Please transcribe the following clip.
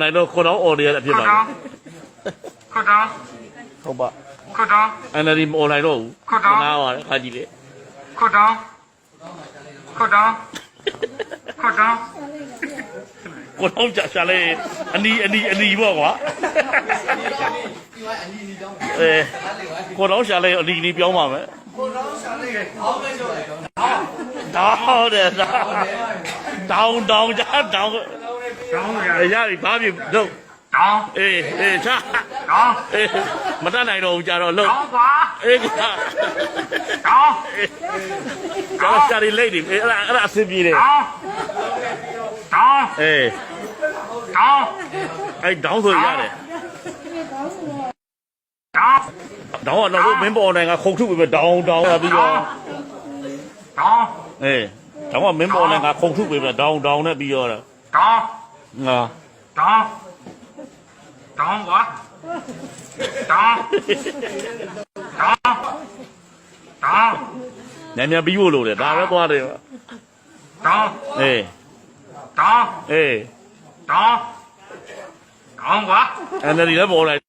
နိုင်တော့ခေါ်တော့အော်နေရတဲ့အဖြစ်ပါခေါ်တော့ဟုတ်ပါခေါ်တော့ NLD မ online တော့ဘူးနားပါတယ်ခါကြည့်လေ ခေါ်တော့ခေါ်တော့ခေါ်တော့ကိုတော့ကြာရှာလေအနီပေါ့ကွာကိုတော့ရှာလေအနီပြောင်းပါမယ်ကိုတော့ရှာလေအောင်းမယ်ဆိုတောင်းတောင်းရပြီဘာပြီတော့တောင်းအေးချာတောင်းမတတ်နိုင်တော့ဘူးကြာတော့လို့တောင်းကွာအေးတောင်းကျော်ရှာရီလိတ်ဒီအဲ့ဒါအဆင်ပြေတယ်တောင်းတောင်းအေးတောင်းအဲ့တောင်းဆိုရတယ်တောင်းတော့မင်းပေါ်နိုင်ကခုံထုပဲတောင်းပြီးတော့တောင်းအေးတော့မင်းပေါ်နိုင်ကခုံထုပဲတောင်းနဲ့ပြီးတော့တောင်းငါတောင်းကွာတောင်းညပြီးဖို့လို့လေဒါပဲသွားတယ်တောင်းအေးတောင်းအေးတောင်းကွာNLD လည်းပေါ်လိုက်